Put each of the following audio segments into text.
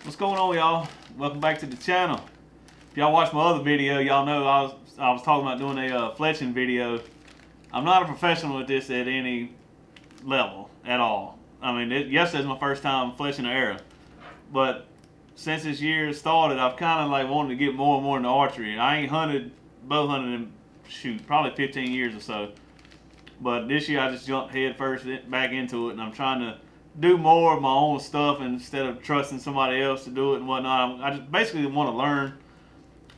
What's going on, y'all? Welcome back to the channel. If y'all watched my other video, y'all know I was talking about doing a fletching video. I'm not a professional at this at any level at all. I mean, yesterday's my first time fletching an arrow, but since this year started, I've kind of like wanted to get more and more into archery. I ain't hunted bow hunting in probably 15 years or so, but this year I just jumped head first back into it, and I'm trying to do more of my own stuff instead of trusting somebody else to do it and whatnot. I just basically want to learn.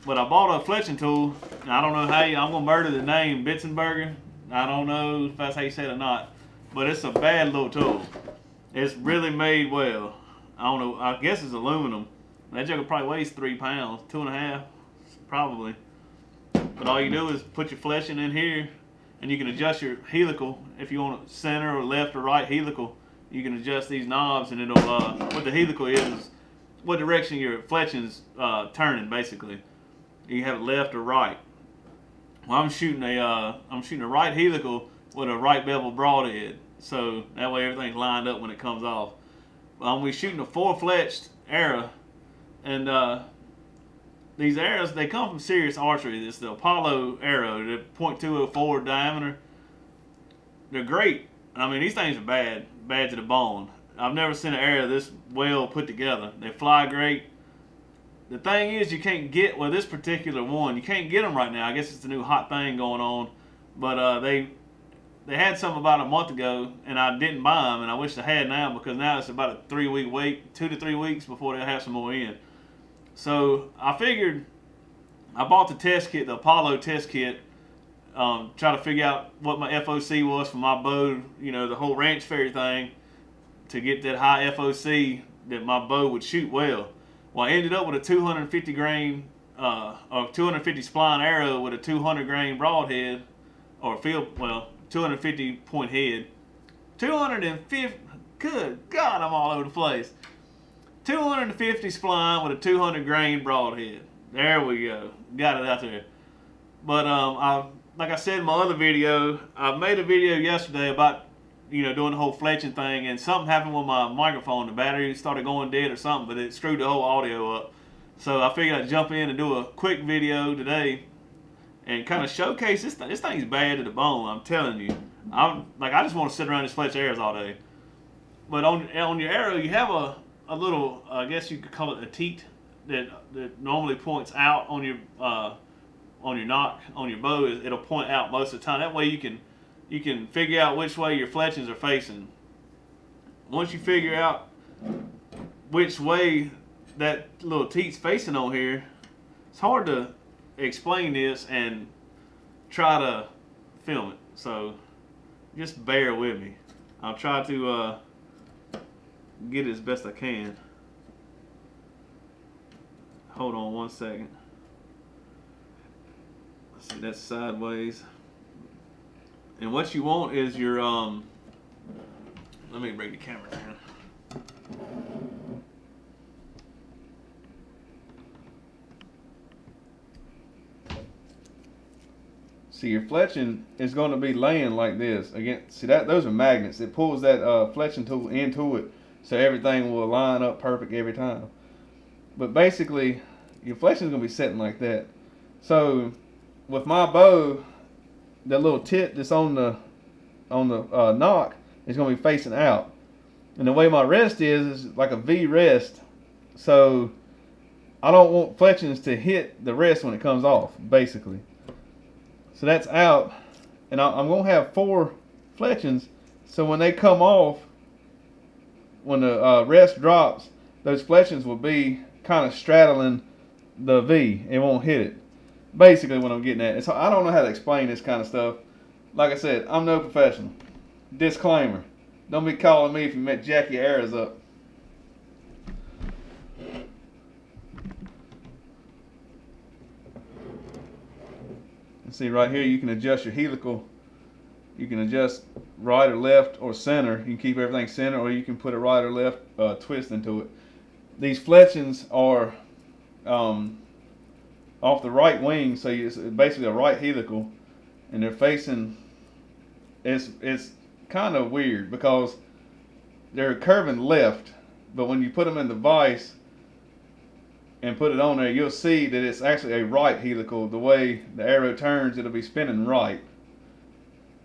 But I bought a fletching tool, and I don't know how I'm gonna murder the name Bitzenberger. I don't know if that's how you say it or not, but it's a bad little tool. It's really made well. I don't know. I guess it's aluminum. That jugger probably weighs 3 pounds, 2.5, probably. But all you do is put your fletching in here, and you can adjust your helical if you want center or left or right helical. You can adjust these knobs, and it'll what the helical is what direction your fletching's turning basically. You have it left or right. Well, I'm shooting a right helical with a right bevel broadhead, so that way everything's lined up when it comes off. We're shooting a 4 fletched arrow, and these arrows, they come from Serious Archery. It's the Apollo arrow, the .204 diameter. They're great. I mean, these things are bad to the bone. I've never seen an arrow this well put together. They fly great. The thing is, you can't get, well, this particular one, you can't get them right now. I guess it's the new hot thing going on. But they had some about a month ago, and I didn't buy them, and I wish I had now, because now it's about a 3-week wait, 2 to 3 weeks before they'll have some more in. So I figured, I bought the test kit, the Apollo test kit, try to figure out what my FOC was for my bow, the whole ranch fairy thing, to get that high FOC that my bow would shoot well. Well, I ended up with a 250 grain, or 250 spline arrow with a 200 grain broadhead, or 250 point head. 250, good God, I'm all over the place. 250 spline with a 200 grain broadhead. There we go, got it out there. But like I said in my other video, I made a video yesterday about doing the whole fletching thing, and something happened with my microphone. The battery started going dead or something, but it screwed the whole audio up. So I figured I'd jump in and do a quick video today and kind of showcase this thing. This thing's bad to the bone, I'm telling you. I just want to sit around and fletch arrows all day. But on your arrow, you have a little, I guess you could call it a teat that normally points out on your nock on your bow. It'll point out most of the time. That way you can figure out which way your fletchings are facing. Once you figure out which way that little teat's facing on here, it's hard to explain this and try to film it. So just bear with me. I'll try to get it as best I can. Hold on one second. Let's see, that's sideways. And what you want is your, let me bring the camera down. See, your fletching is going to be laying like this. Again, see those are magnets. It pulls that fletching tool into it, so everything will line up perfect every time. But basically, your fletching is going to be sitting like that. So, with my bow, the little tit that's on the nock is going to be facing out, and the way my rest is like a V rest. So I don't want fletchings to hit the rest when it comes off, basically. So that's out, and I'm going to have 4 fletchings, so when they come off, when the rest drops, those fletchings will be kind of straddling the V. It won't hit it. Basically what I'm getting at. I don't know how to explain this kind of stuff. Like I said, I'm no professional. Disclaimer. Don't be calling me if you met jack your arrows up. And see right here, you can adjust your helical. You can adjust right or left or center. You can keep everything center, or you can put a right or left twist into it. These fletchings are off the right wing, so it's basically a right helical, and they're facing. It's kind of weird because they're curving left, but when you put them in the vise, and put it on there, you'll see that it's actually a right helical. The way the arrow turns, it'll be spinning right,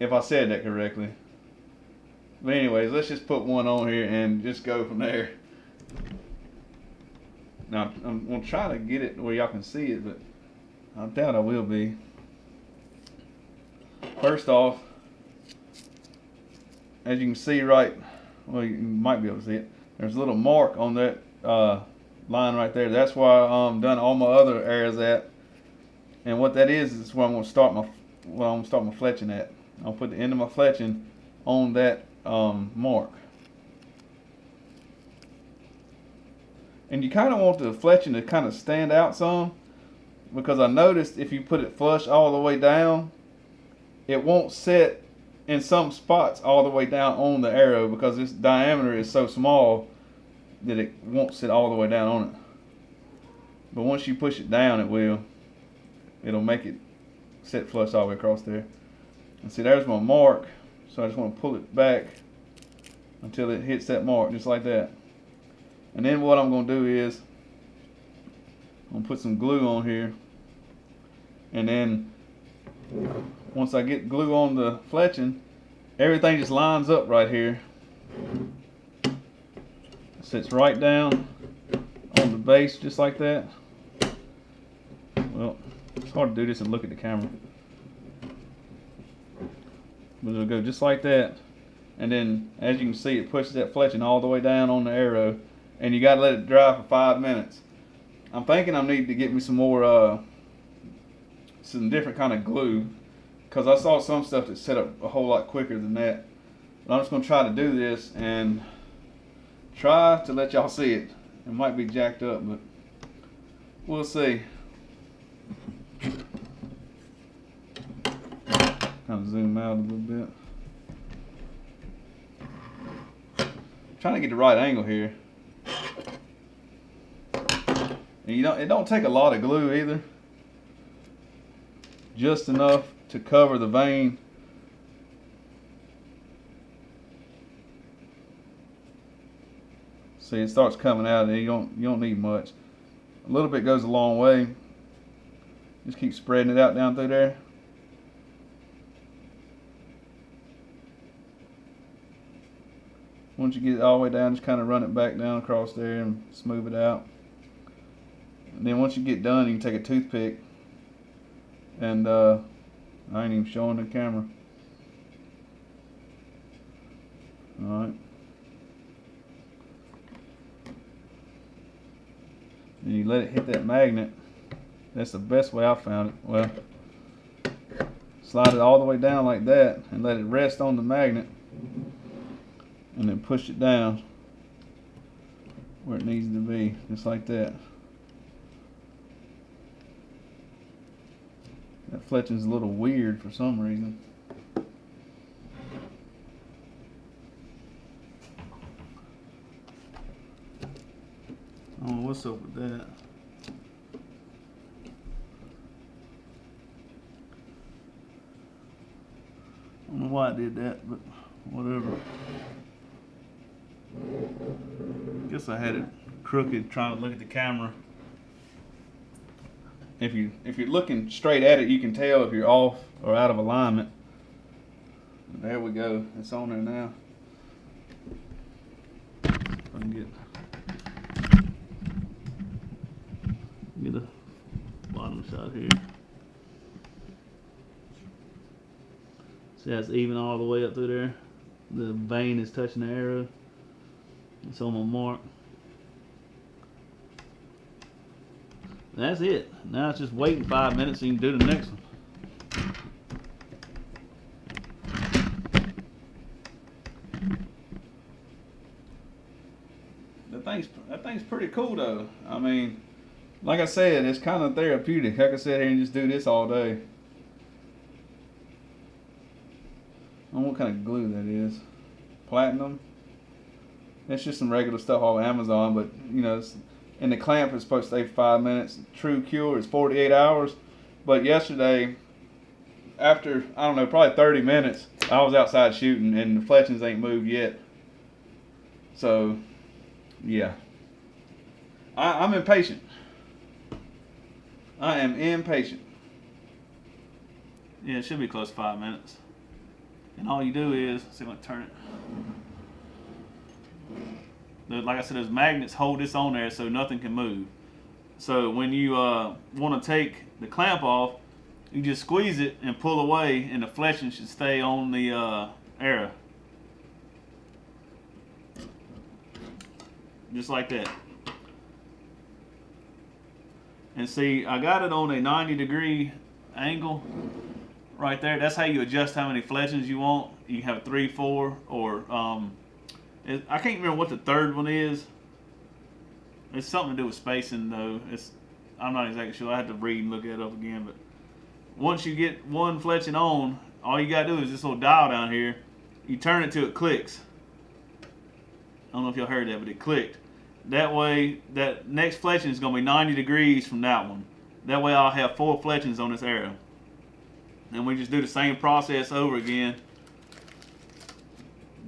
if I said that correctly. But anyways, let's just put one on here and just go from there. Now, I'm going to try to get it where y'all can see it, but I doubt I will be. First off, as you can see right, well, you might be able to see it, there's a little mark on that line right there. That's where I'm done all my other areas at. And what that is where I'm going to start my fletching at. I'll put the end of my fletching on that mark. And you kind of want the fletching to kind of stand out some, because I noticed if you put it flush all the way down, it won't set in some spots all the way down on the arrow, because its diameter is so small that it won't sit all the way down on it. But once you push it down, it will. It'll make it set flush all the way across there. And see, there's my mark. So I just want to pull it back until it hits that mark, just like that. And then what I'm going to do is I'm going to put some glue on here. And then once I get glue on the fletching, everything just lines up right here. Sits right down on the base, just like that. Well, it's hard to do this and look at the camera. But it'll go just like that. And then, as you can see, it pushes that fletching all the way down on the arrow. And you got to let it dry for 5 minutes. I'm thinking I need to get me some more, some different kind of glue, because I saw some stuff that set up a whole lot quicker than that. But I'm just going to try to do this and try to let y'all see it. It might be jacked up, but we'll see. Kind of zoom out a little bit. Trying to get the right angle here. And it don't take a lot of glue either. Just enough to cover the vein. See, it starts coming out, and you don't need much. A little bit goes a long way. Just keep spreading it out down through there. Once you get it all the way down, just kind of run it back down across there and smooth it out. And then once you get done, you can take a toothpick, and I ain't even showing the camera. Alright. And you let it hit that magnet. That's the best way I found it. Well, slide it all the way down like that and let it rest on the magnet, and then push it down where it needs to be, just like that. That fletching's a little weird for some reason. I don't know what's up with that. I don't know why I did that, but whatever. Guess I had it crooked trying to look at the camera. If you're looking straight at it, you can tell if you're off or out of alignment. There we go. It's on there now. If I can get a bottom shot here. See how it's even all the way up through there? The vein is touching the arrow. It's on my mark. That's it. Now it's just waiting 5 minutes so you can do the next one. That thing's pretty cool though. I mean, like I said, it's kind of therapeutic. I could sit here and just do this all day. I don't know what kind of glue that is. Platinum. It's just some regular stuff off Amazon, but you know, and the clamp is supposed to stay for 5 minutes. True cure is 48 hours. But yesterday, after, I don't know, probably 30 minutes, I was outside shooting and the fletchings ain't moved yet. So, yeah. I'm impatient. I am impatient. Yeah, it should be close to 5 minutes. And all you do is, see if I can turn it. Like I said, those magnets hold this on there so nothing can move. So when you want to take the clamp off, you just squeeze it and pull away, and the fletching should stay on the arrow. Just like that. And see, I got it on a 90-degree angle right there. That's how you adjust how many fletchings you want. You can have 3, 4, or I can't remember what the third one is. It's something to do with spacing though. I'm not exactly sure. I have to read and look it up again. But once you get one fletching on, all you gotta do is this little dial down here. You turn it till it clicks. I don't know if y'all heard that, but it clicked. That way, that next fletching is gonna be 90 degrees from that one. That way I'll have 4 fletchings on this arrow. And we just do the same process over again.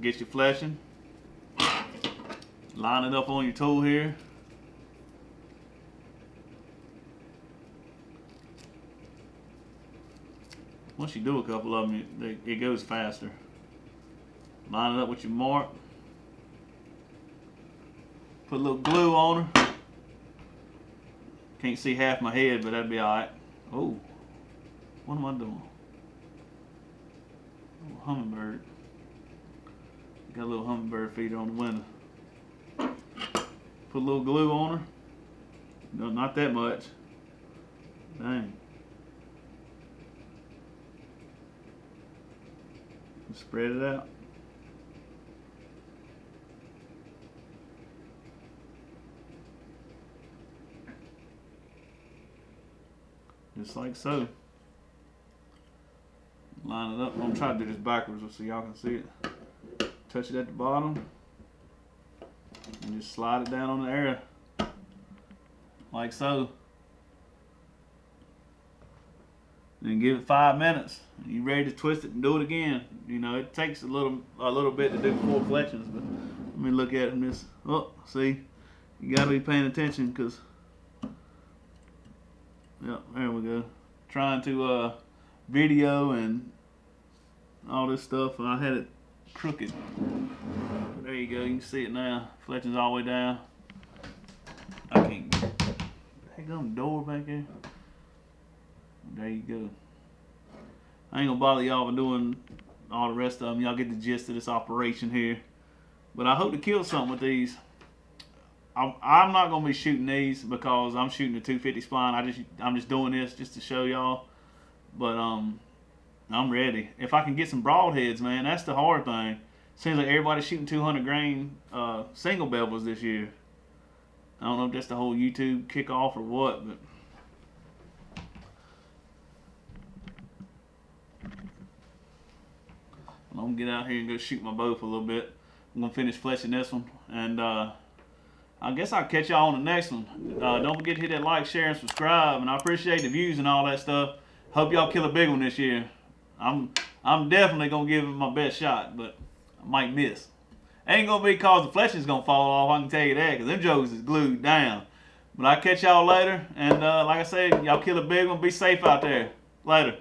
Get your fletching. Line it up on your tool here. Once you do a couple of them, it goes faster. Line it up with your mark. Put a little glue on her. Can't see half my head, but that'd be alright. Oh, what am I doing? Oh, hummingbird. Got a little hummingbird feeder on the window. Put a little glue on her. No, not that much. Dang. Spread it out. Just like so. Line it up. I'm gonna try to do this backwards so y'all can see it. Touch it at the bottom. And just slide it down on the arrow. Like so. Then give it 5 minutes. You ready to twist it and do it again. You know, it takes a little bit to do 4 fletchings, but let me look at it in this. Oh, see, you gotta be paying attention because, yep, there we go. Trying to video and all this stuff, and I had it crooked. But there you go, you can see it now. Fletching's all the way down. I can't. Hey, got a door back there. There you go. I ain't gonna bother y'all with doing all the rest of them. Y'all get the gist of this operation here. But I hope to kill something with these. I'm not gonna be shooting these because I'm shooting the 250 spline. I'm just doing this just to show y'all. But I'm ready. If I can get some broadheads, man, that's the hard thing. Seems like everybody's shooting 200 grain single bevels this year. I don't know if that's the whole YouTube kickoff or what, but. I'm gonna get out here and go shoot my bow for a little bit. I'm gonna finish fletching this one, and I guess I'll catch y'all on the next one. Don't forget to hit that like, share, and subscribe. And I appreciate the views and all that stuff. Hope y'all kill a big one this year. I'm definitely gonna give it my best shot, but I might miss. Ain't gonna be cause the fletching's gonna fall off. I can tell you that, cause them jokers is glued down. But I'll catch y'all later, and like I said, y'all kill a big one. Be safe out there. Later.